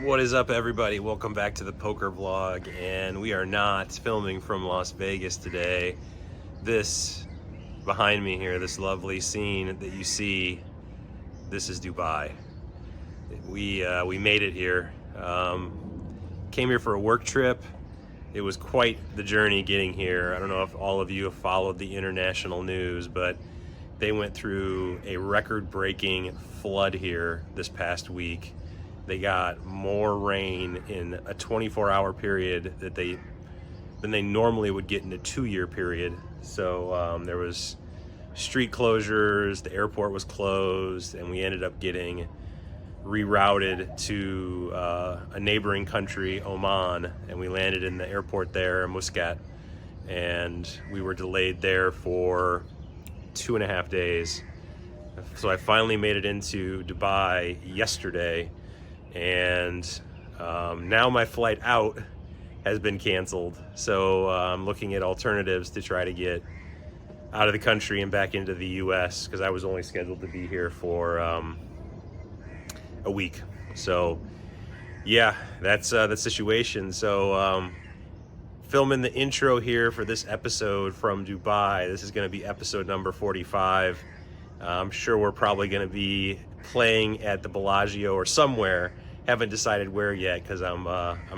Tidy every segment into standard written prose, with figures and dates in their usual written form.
What is up, everybody? Welcome back to the poker vlog, and we are not filming from Las Vegas today. This behind me here, this lovely scene that you see, this is Dubai. We made it here. Came here for a work trip. It was quite the journey getting here. I don't know if all of you have followed the international news, but they went through a record-breaking flood here this past week. They got more rain in a 24-hour period than they normally would get in a 2-year period. So there was street closures, the airport was closed, and we ended up getting rerouted to a neighboring country, Oman, and we landed in the airport there in Muscat, and we were delayed there for 2.5 days. So I finally made it into Dubai yesterday, and now my flight out has been canceled. So I'm looking at alternatives to try to get out of the country and back into the US, because I was only scheduled to be here for a week. So yeah, that's the situation. So filming the intro here for this episode from Dubai. This is going to be episode number 45. I'm sure we're probably going to be playing at the Bellagio or somewhere. Haven't decided where yet, because I'm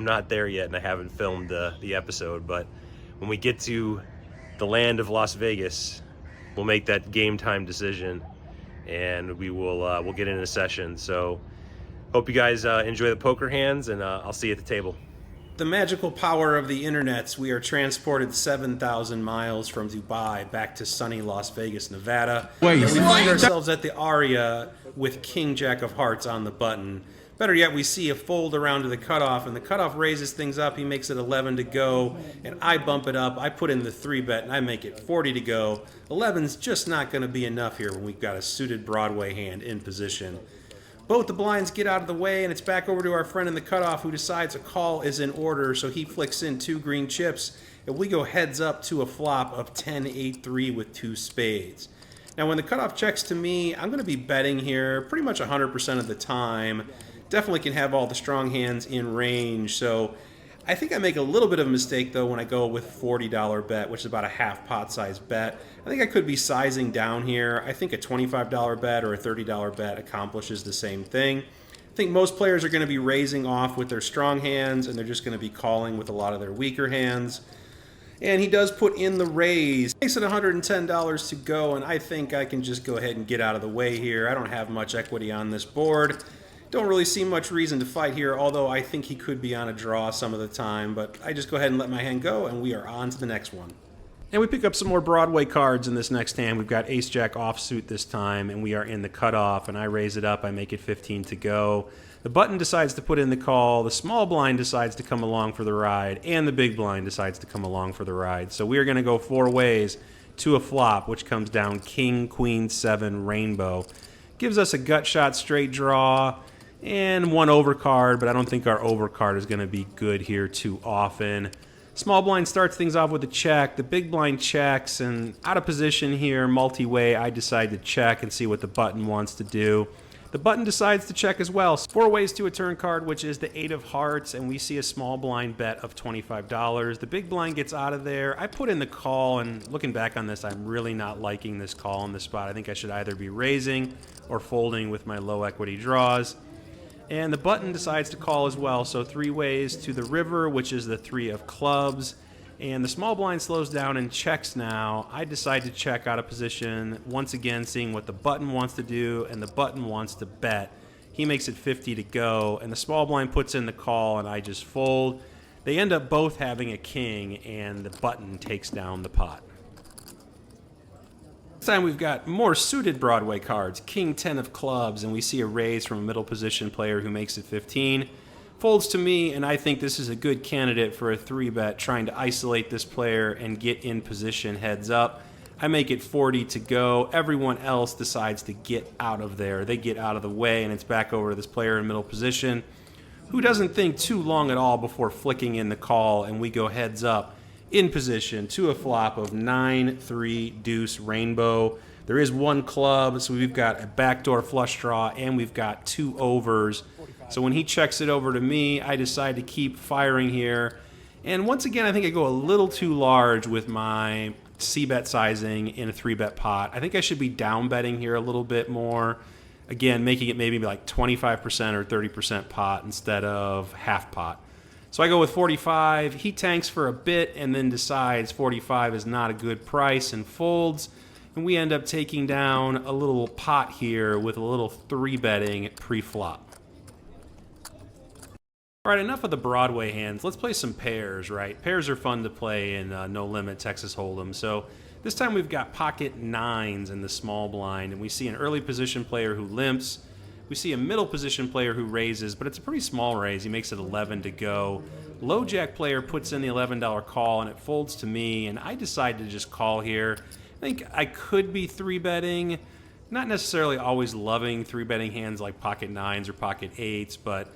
not there yet and I haven't filmed the episode. But when we get to the land of Las Vegas, we'll make that game time decision, and we'll get into a session. So hope you guys enjoy the poker hands, and I'll see you at the table. The magical power of the internets. We are transported 7,000 miles from Dubai back to sunny Las Vegas, Nevada. We find ourselves at the Aria with King Jack of Hearts on the button. Better yet, we see a fold around to the cutoff, and the cutoff raises things up. He makes it 11 to go, and I bump it up. I put in the 3-bet, and I make it 40 to go. 11's just not going to be enough here when we've got a suited Broadway hand in position. Both the blinds get out of the way, and it's back over to our friend in the cutoff, who decides a call is in order, so he flicks in 2 green chips, and we go heads up to a flop of 10-8-3 with 2 spades. Now, when the cutoff checks to me, I'm going to be betting here pretty much 100% of the time. Definitely can have all the strong hands in range, so I think I make a little bit of a mistake, though, when I go with $40 bet, which is about a half pot size bet. I think I could be sizing down here. I think a $25 bet or a $30 bet accomplishes the same thing. I think most players are going to be raising off with their strong hands, and they're just going to be calling with a lot of their weaker hands. And he does put in the raise. Makes it $110 to go, and I think I can just go ahead and get out of the way here. I don't have much equity on this board. Don't really see much reason to fight here, although I think he could be on a draw some of the time, but I just go ahead and let my hand go, and we are on to the next one. And we pick up some more Broadway cards in this next hand. We've got Ace-Jack offsuit this time, and we are in the cutoff, and I raise it up. I make it 15 to go. The button decides to put in the call, the small blind decides to come along for the ride, and the big blind decides to come along for the ride. So we are going to go 4 ways to a flop, which comes down King, Queen, 7, Rainbow. Gives us a gut shot straight draw and 1 overcard, but I don't think our overcard is going to be good here too often. Small blind starts things off with a check. The big blind checks, and out of position here, multi-way, I decide to check and see what the button wants to do. The button decides to check as well. 4 ways to a turn card, which is the 8 of hearts, and we see a small blind bet of $25. The big blind gets out of there. I put in the call, and looking back on this, I'm really not liking this call on this spot. I think I should either be raising or folding with my low equity draws. And the button decides to call as well, so 3 ways to the river, which is the 3 of clubs. And the small blind slows down and checks now. I decide to check out of position, once again seeing what the button wants to do, and the button wants to bet. He makes it 50 to go, and the small blind puts in the call, and I just fold. They end up both having a king, and the button takes down the pot. This time we've got more suited Broadway cards, King 10 of clubs, and we see a raise from a middle position player who makes it 15. Folds to me, and I think this is a good candidate for a 3-bet, trying to isolate this player and get in position heads up. I make it 40 to go. Everyone else decides to get out of there. They get out of the way, and it's back over to this player in middle position, who doesn't think too long at all before flicking in the call, and we go heads up in position to a flop of 9-3 deuce rainbow. There is one club, so we've got a backdoor flush draw, and we've got 2 overs. So when he checks it over to me, I decide to keep firing here. And once again, I think I go a little too large with my C-bet sizing in a 3-bet pot. I think I should be down betting here a little bit more. Again, making it maybe like 25% or 30% pot instead of half pot. So I go with 45. He tanks for a bit and then decides 45 is not a good price and folds. And we end up taking down a little pot here with a little 3-betting pre-flop. All right, enough of the Broadway hands. Let's play some pairs, right? Pairs are fun to play in No Limit Texas Hold'em. So this time we've got pocket 9s in the small blind, and we see an early position player who limps. We see a middle position player who raises, but it's a pretty small raise. He makes it 11 to go. Low jack player puts in the $11 call, and it folds to me, and I decide to just call here. I think I could be 3-betting. Not necessarily always loving 3-betting hands like pocket 9s or pocket 8s, but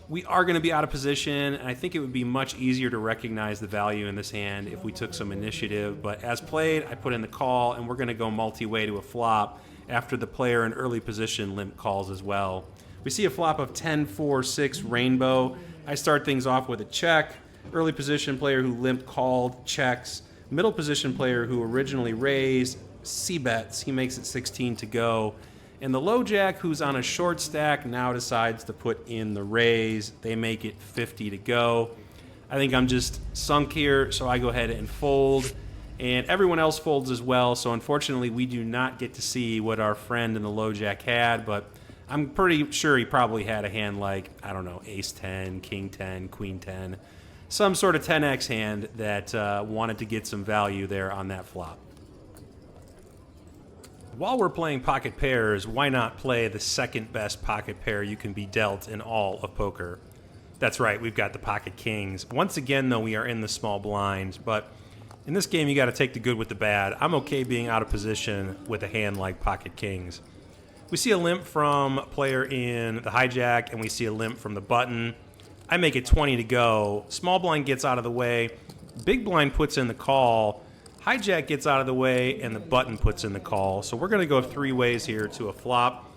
we are going to be out of position, and I think it would be much easier to recognize the value in this hand if we took some initiative. But as played, I put in the call, and we're going to go multi-way to a flop after the player in early position limp calls as well. We see a flop of 10-4-6 rainbow. I start things off with a check. Early position player who limp called checks. Middle position player who originally raised C-bets. He makes it 16 to go. And the low jack, who's on a short stack, now decides to put in the raise. They make it 50 to go. I think I'm just sunk here, so I go ahead and fold. And everyone else folds as well, so unfortunately we do not get to see what our friend in the low jack had, but I'm pretty sure he probably had a hand like, I don't know, ace 10, king 10, queen 10, some sort of 10x hand that wanted to get some value there on that flop. While we're playing pocket pairs, why not play the second best pocket pair you can be dealt in all of poker? That's right, we've got the pocket kings. Once again, though, we are in the small blind, but in this game, you got to take the good with the bad. I'm okay being out of position with a hand like pocket kings. We see a limp from a player in the hijack, and we see a limp from the button. I make it 20 to go. Small blind gets out of the way. Big blind puts in the call. Hijack gets out of the way, and the button puts in the call. So we're going to go 3 ways here to a flop.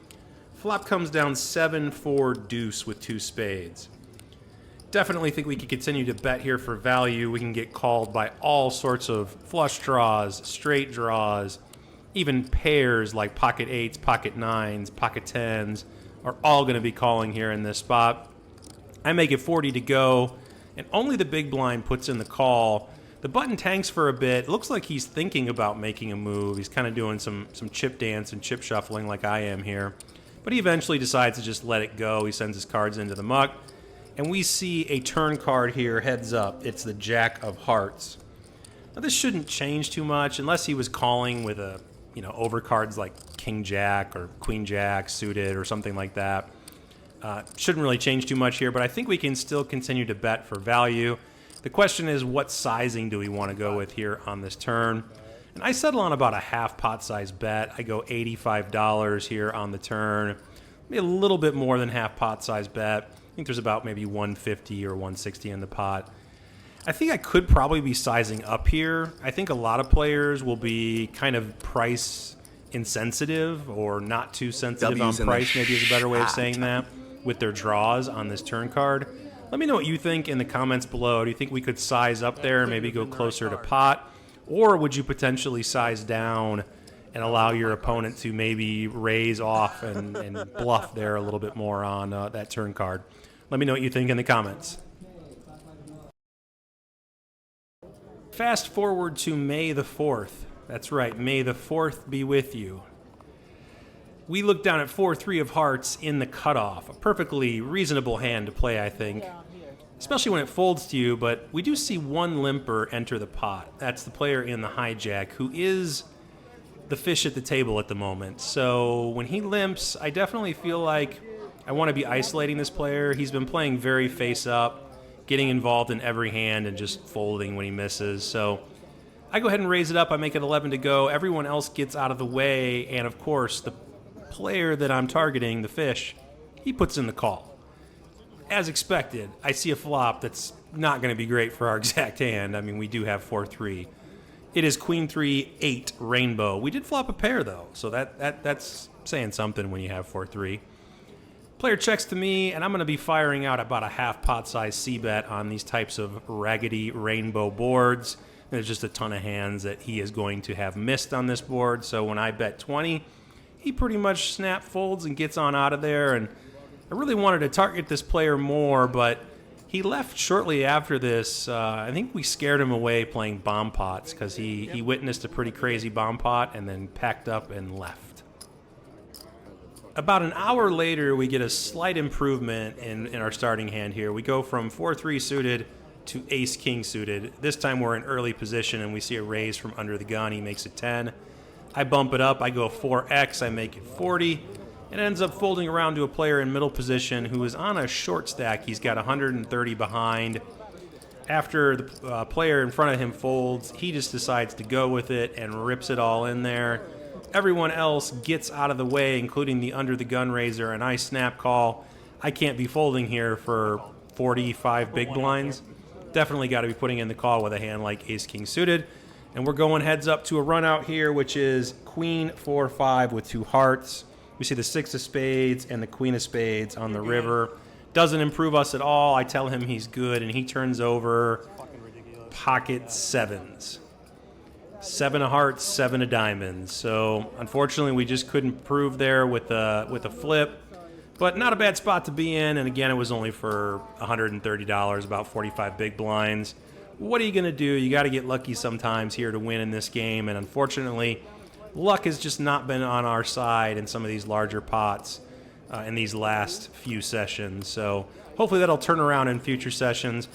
Flop comes down 7-4 deuce with 2 spades. Definitely think we could continue to bet here for value. We can get called by all sorts of flush draws, straight draws, even pairs like pocket 8s, pocket 9s, pocket 10s are all going to be calling here in this spot. I make it 40 to go, and only the big blind puts in the call. The button tanks for a bit. It looks like he's thinking about making a move. He's kind of doing some chip dance and chip shuffling like I am here. But he eventually decides to just let it go. He sends his cards into the muck. And we see a turn card here, heads up. It's the Jack of Hearts. Now this shouldn't change too much unless he was calling with a, overcards like King Jack or Queen Jack suited or something like that. Shouldn't really change too much here, but I think we can still continue to bet for value. The question is, what sizing do we want to go with here on this turn? And I settle on about a half pot size bet. I go $85 here on the turn. Maybe a little bit more than half pot size bet. I think there's about maybe 150 or 160 in the pot. I think I could probably be sizing up here. I think a lot of players will be kind of price insensitive or not too sensitive on price, maybe is a better way of saying that, with their draws on this turn card. Let me know what you think in the comments below. Do you think we could size up there and maybe go closer to pot? Or would you potentially size down and allow your opponent to maybe raise off and bluff there a little bit more on that turn card? Let me know what you think in the comments. Fast forward to May the 4th. That's right, May the 4th be with you. We look down at 4-3 of hearts in the cutoff. A perfectly reasonable hand to play, I think. Especially when it folds to you, but we do see one limper enter the pot. That's the player in the hijack, who is the fish at the table at the moment. So when he limps, I definitely feel like I want to be isolating this player. He's been playing very face up, getting involved in every hand and just folding when he misses. So I go ahead and raise it up. I make it 11 to go. Everyone else gets out of the way. And of course, the player that I'm targeting, the fish, he puts in the call. As expected, I see a flop that's not going to be great for our exact hand. I mean, we do have 4-3. It is Queen 3-8 rainbow. We did flop a pair though, so that's saying something when you have 4-3. Player checks to me, and I'm going to be firing out about a half pot size c-bet on these types of raggedy rainbow boards. There's just a ton of hands that he is going to have missed on this board, so when I bet 20, he pretty much snap folds and gets on out of there. And I really wanted to target this player more, but he left shortly after this. I think we scared him away playing bomb pots because he witnessed a pretty crazy bomb pot and then packed up and left. About an hour later, we get a slight improvement in our starting hand here. We go from 4-3 suited to ace-king suited. This time we're in early position and we see a raise from under the gun. He makes it 10. I bump it up. I go 4x. I make it 40. It ends up folding around to a player in middle position who is on a short stack. He's got 130 behind. After the player in front of him folds, he just decides to go with it and rips it all in there. Everyone else gets out of the way, including the under the gun raiser, and I snap call. I can't be folding here for 45 big blinds. Definitely got to be putting in the call with a hand like ace-king suited. And we're going heads up to a run out here, which is queen 4-5 with 2 hearts. We see the 6 of spades and the queen of spades on the river. Doesn't improve us at all. I tell him he's good, and he turns over pocket sevens. 7 of hearts, 7 of diamonds. So unfortunately, we just couldn't prove there with a flip. But not a bad spot to be in. And again, it was only for $130, about 45 big blinds. What are you going to do? You got to get lucky sometimes here to win in this game. And unfortunately, luck has just not been on our side in some of these larger pots in these last few sessions. So hopefully that'll turn around in future sessions.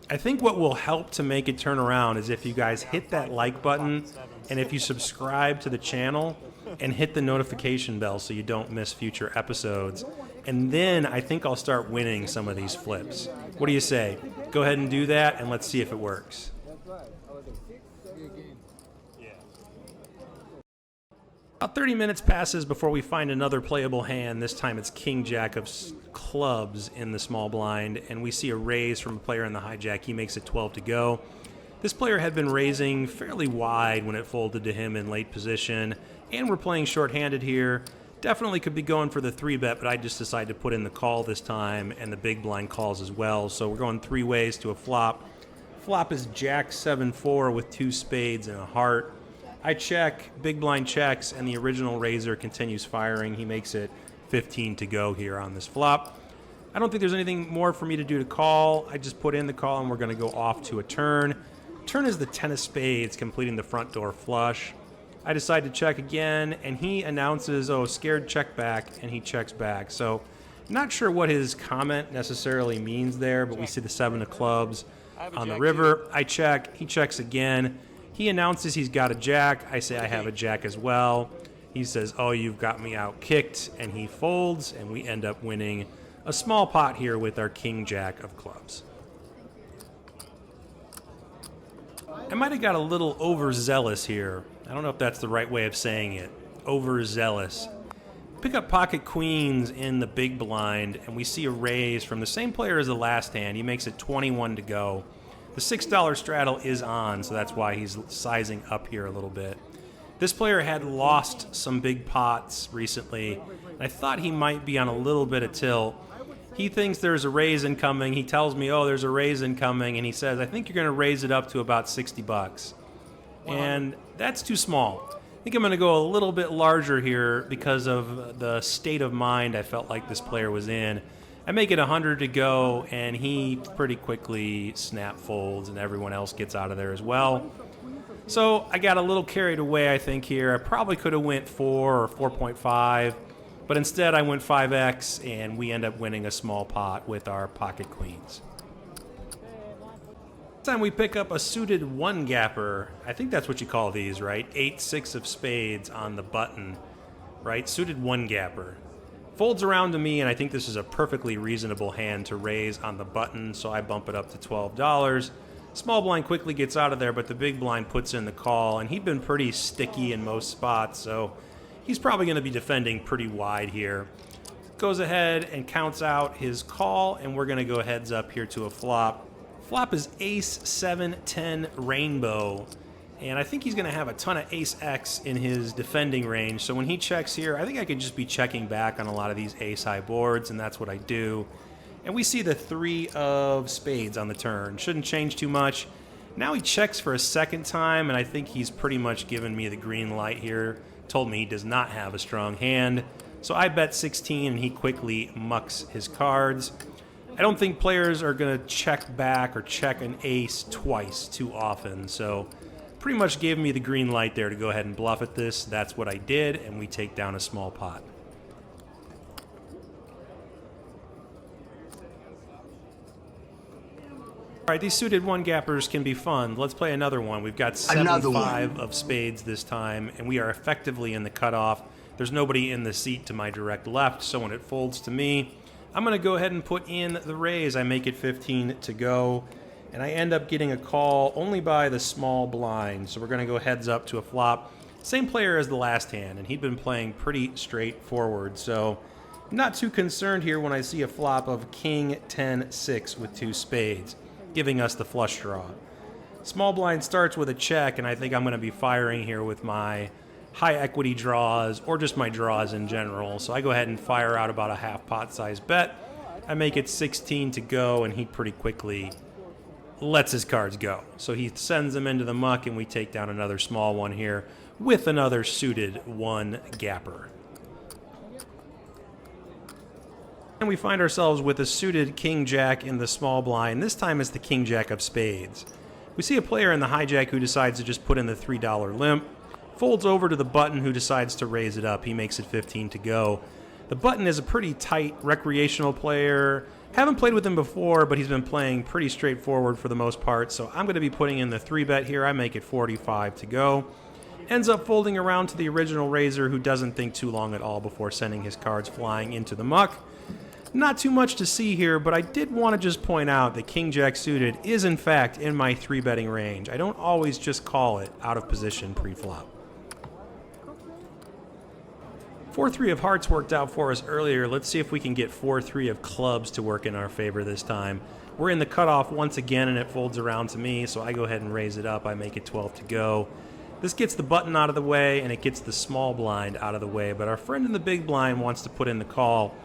I think what will help to make it turn around is if you guys hit that like button and if you subscribe to the channel and hit the notification bell so you don't miss future episodes. And then I think I'll start winning some of these flips. What do you say? Go ahead and do that, and let's see if it works. About 30 minutes passes before we find another playable hand. This time it's king jack of clubs in the small blind, and we see a raise from a player in the hijack. He makes it 12 to go. This player had been raising fairly wide when it folded to him in late position, and we're playing short-handed here. Definitely could be going for the 3-bet, but I just decided to put in the call this time, and the big blind calls as well. So we're going 3 ways to a flop. Flop is jack 7-4 with 2 spades and a heart. I check, big blind checks, and the original raiser continues firing. He makes it 15 to go here on this flop. I don't think there's anything more for me to do to call. I just put in the call, and we're going to go off to a turn. Turn is the 10 of spades, completing the front door flush. I decide to check again, and he announces, oh, scared check back, and he checks back. So not sure what his comment necessarily means there, but we see the 7 of clubs on the river. I check, he checks again. He announces he's got a jack. I say I have a jack as well. He says, oh, you've got me out kicked, and he folds, and we end up winning a small pot here with our king jack of clubs. I might have got a little overzealous here. I don't know if that's the right way of saying it. Overzealous. Pick up pocket queens in the big blind, and we see a raise from the same player as the last hand. He makes it 21 to go. The $6 straddle is on, so that's why he's sizing up here a little bit. This player had lost some big pots recently, and I thought he might be on a little bit of tilt. He thinks there's a raise incoming. He tells me, oh, there's a raise incoming, and he says, I think you're going to raise it up to about $60. And that's too small. I think I'm going to go a little bit larger here because of the state of mind I felt like this player was in. I make it 100 to go, and he pretty quickly snap folds, and everyone else gets out of there as well. So I got a little carried away, I think, here. I probably could have went 4 or 4.5, but instead I went 5x, and we end up winning a small pot with our pocket queens. This time we pick up a suited one gapper. I think that's what you call these, right? 8-6 of spades on the button, right? Suited one gapper. Folds around to me, and I think this is a perfectly reasonable hand to raise on the button, so I bump it up to $12. Small blind quickly gets out of there, but the big blind puts in the call, and he'd been pretty sticky in most spots, so he's probably going to be defending pretty wide here. Goes ahead and counts out his call, and we're going to go heads up here to a flop. Flop is ace 7-10 rainbow, and I think he's going to have a ton of ace X in his defending range, so when he checks here, I think I could just be checking back on a lot of these ace high boards, and that's what I do. And we see the 3 of spades on the turn. Shouldn't change too much. Now he checks for a second time, and I think he's pretty much given me the green light here. Told me he does not have a strong hand. So I bet 16, and he quickly mucks his cards. I don't think players are going to check back or check an ace twice too often, so pretty much gave me the green light there to go ahead and bluff at this. That's what I did, and we take down a small pot. All right, these suited one-gappers can be fun. Let's play another one. We've got 7-5 of spades this time, and we are effectively in the cutoff. There's nobody in the seat to my direct left, so when it folds to me, I'm going to go ahead and put in the raise. I make it 15 to go, and I end up getting a call only by the small blind, so we're going to go heads up to a flop. Same player as the last hand, and he'd been playing pretty straightforward, so I'm not too concerned here when I see a flop of king 10-6 with 2 spades, giving us the flush draw. Small blind starts with a check, and I think I'm going to be firing here with my high equity draws or just my draws in general. So I go ahead and fire out about a half pot size bet. I make it 16 to go, and he pretty quickly lets his cards go. So he sends them into the muck, and we take down another small one here with another suited one gapper. And we find ourselves with a suited king-jack in the small blind. This time it's the king-jack of spades. We see a player in the hijack who decides to just put in the $3 limp. Folds over to the button who decides to raise it up. He makes it 15 to go. The button is a pretty tight recreational player. Haven't played with him before, but he's been playing pretty straightforward for the most part, so I'm going to be putting in the 3-bet here. I make it 45 to go. Ends up folding around to the original raiser who doesn't think too long at all before sending his cards flying into the muck. Not too much to see here, but I did want to just point out that king-jack suited is in fact in my 3-betting range. I don't always just call it out of position pre-flop. 4-3 of hearts worked out for us earlier. Let's see if we can get 4-3 of clubs to work in our favor this time. We're in the cutoff once again, and it folds around to me, so I go ahead and raise it up. I make it 12 to go. This gets the button out of the way, and it gets the small blind out of the way, but our friend in the big blind wants to put in the call.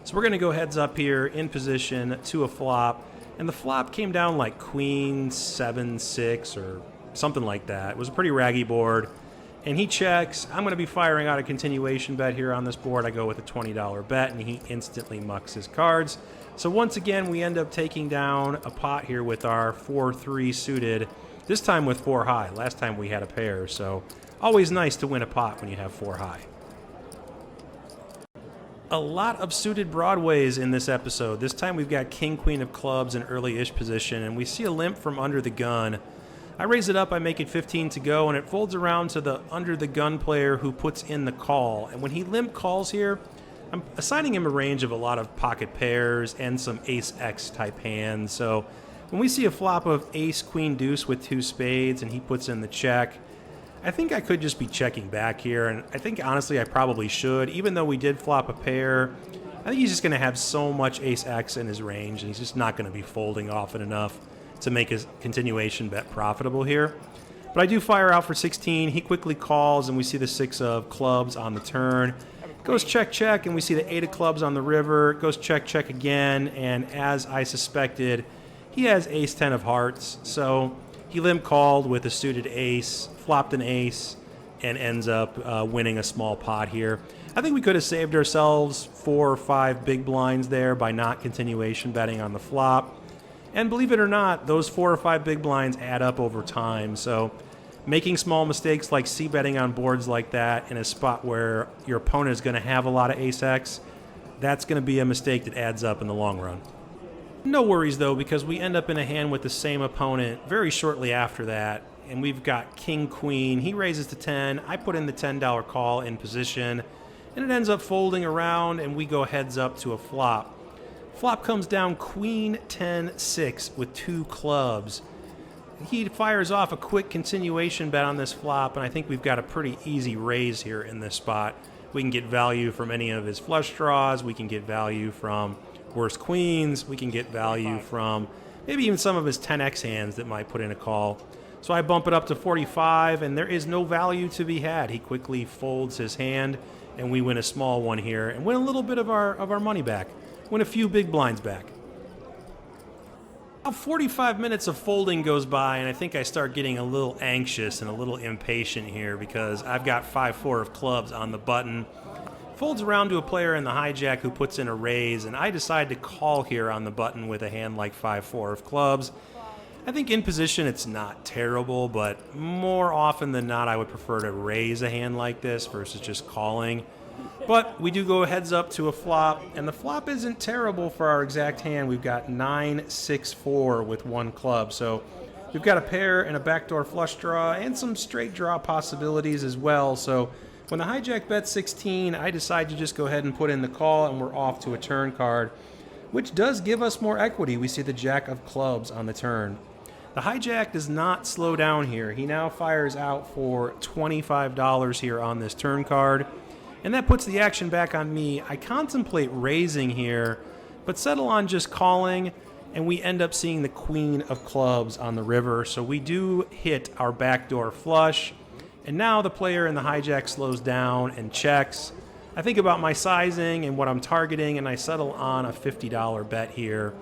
So we're going to go heads up here in position to a flop, and the flop came down like queen 7-6 or something like that. It was a pretty raggy board. And he checks. I'm going to be firing out a continuation bet here on this board. I go with a $20 bet, and he instantly mucks his cards. So once again, we end up taking down a pot here with our 4-3 suited, this time with 4 high. Last time we had a pair, so always nice to win a pot when you have 4 high. A lot of suited broadways in this episode. This time we've got king, queen of clubs in early-ish position, and we see a limp from under the gun. I raise it up, I make it 15 to go, and it folds around to the under the gun player who puts in the call. And when he limp calls here, I'm assigning him a range of a lot of pocket pairs and some ace-x type hands. So when we see a flop of ace, queen, deuce with 2 spades and he puts in the check, I think I could just be checking back here. And I think, honestly, I probably should. Even though we did flop a pair, I think he's just going to have so much ace-x in his range, and he's just not going to be folding often enough to make his continuation bet profitable here. But I do fire out for 16. He quickly calls, and we see the 6 of clubs on the turn. Goes check, check, and we see the 8 of clubs on the river. Goes check, check again, and as I suspected, he has ace-10 of hearts. So he limp called with a suited ace, flopped an ace, and ends up winning a small pot here. I think we could have saved ourselves 4 or 5 big blinds there by not continuation betting on the flop. And believe it or not, those 4 or 5 big blinds add up over time. So making small mistakes like c-betting on boards like that in a spot where your opponent is going to have a lot of ace-x, that's going to be a mistake that adds up in the long run. No worries though, because we end up in a hand with the same opponent very shortly after that, and we've got King Queen. He raises to 10. I put in the $10 call in position, and it ends up folding around, and we go heads up to a flop. Flop comes down Queen 10-6 with 2 clubs. He fires off a quick continuation bet on this flop, and I think we've got a pretty easy raise here in this spot. We can get value from any of his flush draws. We can get value from worse queens. We can get value from maybe even some of his 10x hands that might put in a call. So I bump it up to 45, and there is no value to be had. He quickly folds his hand, and we win a small one here and win a little bit of our money back. Win a few big blinds back. About 45 minutes of folding goes by, and I think I start getting a little anxious and a little impatient here because I've got 5-4 of clubs on the button. Folds around to a player in the hijack who puts in a raise, and I decide to call here on the button with a hand like 5-4 of clubs. I think in position it's not terrible, but more often than not I would prefer to raise a hand like this versus just calling. But we do go heads up to a flop, and the flop isn't terrible for our exact hand. We've got 9-6-4 with 1 club, so we've got a pair and a backdoor flush draw and some straight draw possibilities as well. So when the hijack bets 16, I decide to just go ahead and put in the call, and we're off to a turn card, which does give us more equity. We see the jack of clubs on the turn. The hijack does not slow down here. He now fires out for $25 here on this turn card. And that puts the action back on me. I contemplate raising here, but settle on just calling, and we end up seeing the queen of clubs on the river. So we do hit our backdoor flush, and now the player in the hijack slows down and checks. I think about my sizing and what I'm targeting, and I settle on a $50 bet here.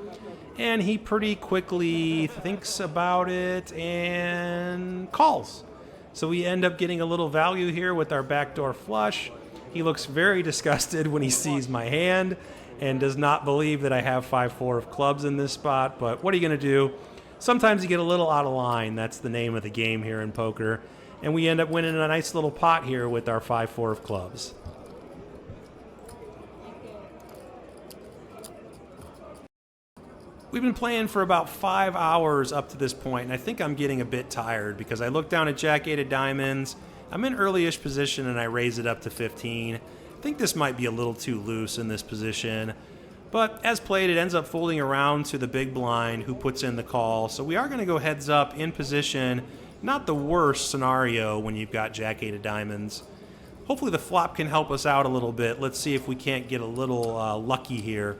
And he pretty quickly thinks about it and calls. So we end up getting a little value here with our backdoor flush. He looks very disgusted when he sees my hand and does not believe that I have 5-4 of clubs in this spot, but what are you going to do? Sometimes you get a little out of line. That's the name of the game here in poker. And we end up winning a nice little pot here with our 5-4 of clubs. We've been playing for about 5 hours up to this point, and I think I'm getting a bit tired because I look down at Jack-8 of diamonds. I'm in early-ish position, and I raise it up to 15. I think this might be a little too loose in this position. But as played, it ends up folding around to the big blind who puts in the call. So we are going to go heads up in position. Not the worst scenario when you've got Jack-8 of diamonds. Hopefully the flop can help us out a little bit. Let's see if we can't get a little lucky here.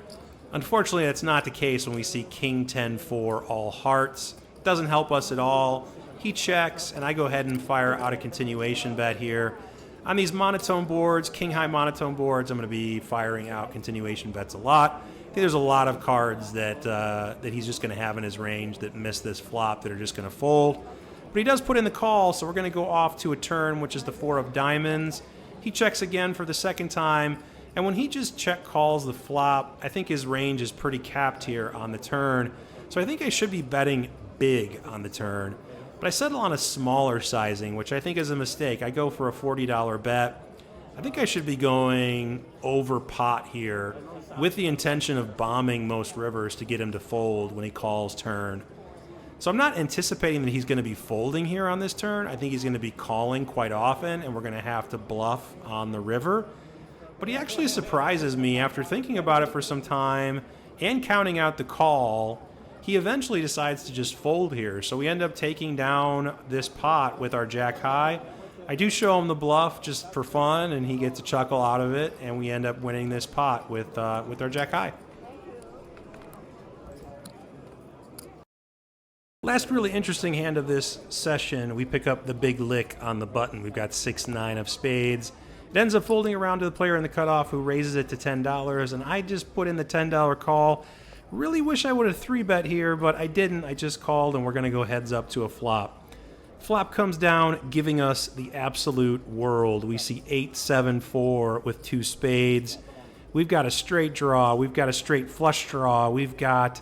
Unfortunately, that's not the case when we see King 10-4 all hearts. Doesn't help us at all. He checks, and I go ahead and fire out a continuation bet here. On these monotone boards, king high monotone boards, I'm going to be firing out continuation bets a lot. I think there's a lot of cards that he's just going to have in his range that miss this flop that are just going to fold. But he does put in the call, so we're going to go off to a turn, which is the 4 of diamonds. He checks again for the second time, and when he just check calls the flop, I think his range is pretty capped here on the turn. So I think I should be betting big on the turn. But I settle on a smaller sizing, which I think is a mistake. I go for a $40 bet. I think I should be going over pot here with the intention of bombing most rivers to get him to fold when he calls turn. So I'm not anticipating that he's going to be folding here on this turn. I think he's going to be calling quite often, and we're going to have to bluff on the river. But he actually surprises me after thinking about it for some time and counting out the call. He eventually decides to just fold here, so we end up taking down this pot with our jack high. I do show him the bluff just for fun, and he gets a chuckle out of it, and we end up winning this pot with our jack high. Last really interesting hand of this session, we pick up the big lick on the button. We've got 6-9 of spades. It ends up folding around to the player in the cutoff who raises it to $10, and I just put in the $10 call. Really wish I would have 3-bet here, but I didn't. I just called, and we're going to go heads up to a flop. Flop comes down, giving us the absolute world. We see 8-7-4 with 2 spades. We've got a straight draw. We've got a straight flush draw. We've got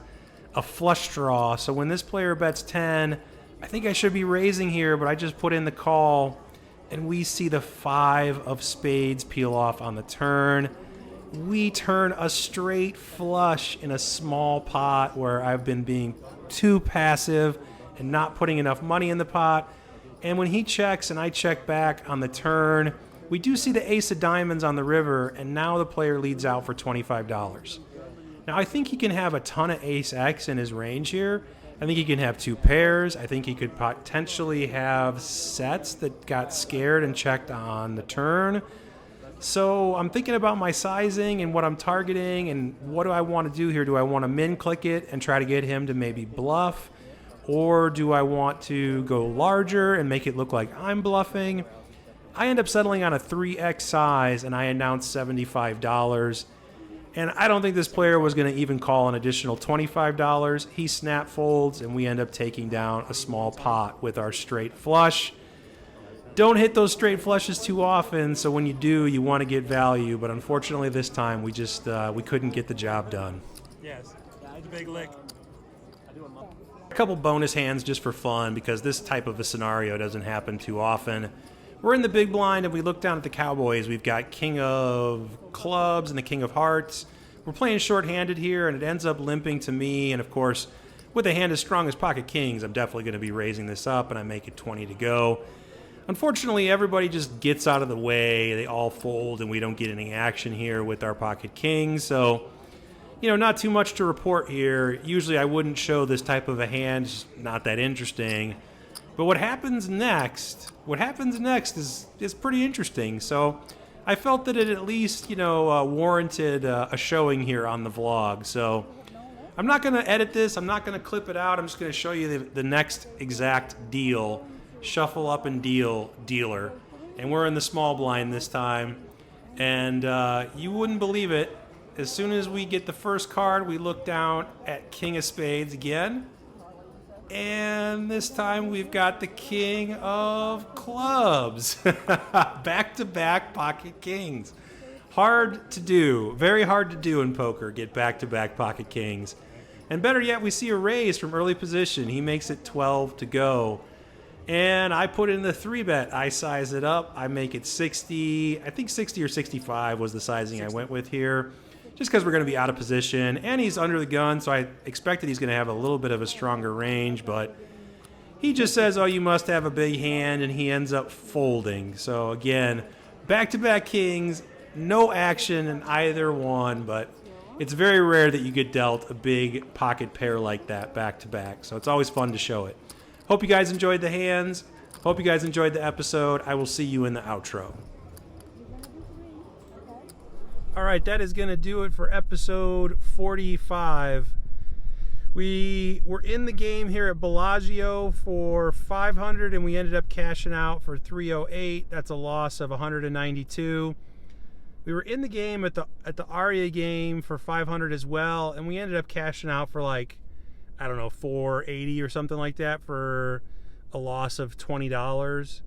a flush draw. So when this player bets 10, I think I should be raising here, but I just put in the call, and we see the 5 of spades peel off on the turn. we turn a straight flush in a small pot where I've been being too passive and not putting enough money in the pot. And when he checks and I check back on the turn, we do see the ace of diamonds on the river, and now the player leads out for $25. Now, I think he can have a ton of ace-x in his range here. I think he can have two pairs. I think he could potentially have sets that got scared and checked on the turn. So I'm thinking about my sizing and what I'm targeting and what do I want to do here. Do I want to min click it and try to get him to maybe bluff? Or do I want to go larger and make it look like I'm bluffing? I end up settling on a 3x size and I announced $75. And I don't think this player was going to even call an additional $25. He snap folds and we end up taking down a small pot with our straight flush. Don't hit those straight flushes too often, so when you do, you want to get value. But unfortunately, this time we just we couldn't get the job done. Yes, it's a big lick. A couple bonus hands just for fun because this type of a scenario doesn't happen too often. We're in the big blind and we look down at the Cowboys. We've got King of Clubs and the King of Hearts. We're playing short-handed here, and it ends up limping to me. And of course, with a hand as strong as Pocket Kings, I'm definitely going to be raising this up, and I make it 20 to go. Unfortunately, everybody just gets out of the way. They all fold, and we don't get any action here with our Pocket Kings. So, not too much to report here. Usually I wouldn't show this type of a hand. It's not that interesting. But what happens next is pretty interesting. So I felt that it at least, warranted a showing here on the vlog. So I'm not going to edit this. I'm not going to clip it out. I'm just going to show you the next exact deal. Shuffle up and dealer. And we're in the small blind this time. And you wouldn't believe it. As soon as we get the first card, we look down at King of Spades again. And this time we've got the King of Clubs. Back-to-back Pocket Kings. Hard to do. Very hard to do in poker, get back-to-back Pocket Kings. And better yet, we see a raise from early position. He makes it 12 to go. And I put in the 3-bet. I size it up. I make it 60. I think 60 or 65 was the sizing I went with here. Just because we're going to be out of position. And he's under the gun, so I expected he's going to have a little bit of a stronger range. But he just says, oh, you must have a big hand, and he ends up folding. So, again, back-to-back kings. No action in either one, but it's very rare that you get dealt a big pocket pair like that back-to-back. So it's always fun to show it. Hope you guys enjoyed the hands. Hope you guys enjoyed the episode. I will see you in the outro. All right, that is going to do it for episode 45. We were in the game here at Bellagio for 500, and we ended up cashing out for 308. That's a loss of 192. We were in the game at the Aria game for 500 as well, and we ended up cashing out for like, I don't know, 480 or something like that for a loss of $20.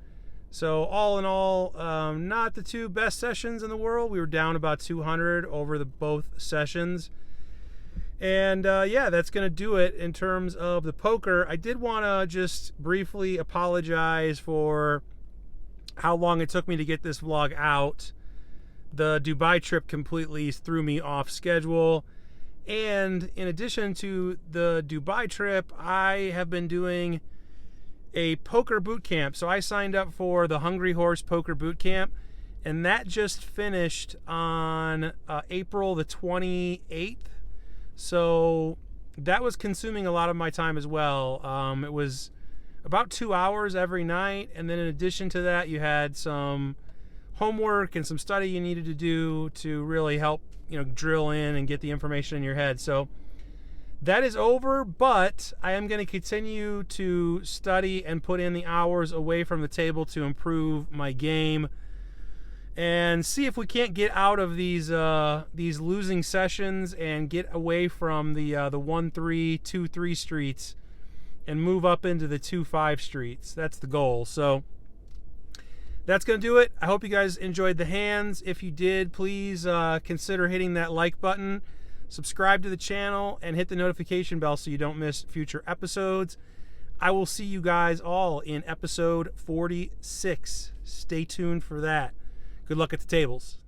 So all in all, not the two best sessions in the world. We were down about 200 over the both sessions. And yeah, that's going to do it in terms of the poker. I did want to just briefly apologize for how long it took me to get this vlog out. The Dubai trip completely threw me off schedule. And in addition to the Dubai trip, I have been doing a poker boot camp. So I signed up for the Hungry Horse Poker Boot Camp, and that just finished on April the 28th. So that was consuming a lot of my time as well. It was about 2 hours every night, and then in addition to that, you had some homework and some study you needed to do to really help, drill in and get the information in your head. So that is over, but I am going to continue to study and put in the hours away from the table to improve my game and see if we can't get out of these losing sessions and get away from the 1-3, 2-3 streets and move up into the 2-5 streets. That's the goal. So that's going to do it. I hope you guys enjoyed the hands. If you did, please consider hitting that like button, subscribe to the channel, and hit the notification bell so you don't miss future episodes. I will see you guys all in episode 46. Stay tuned for that. Good luck at the tables.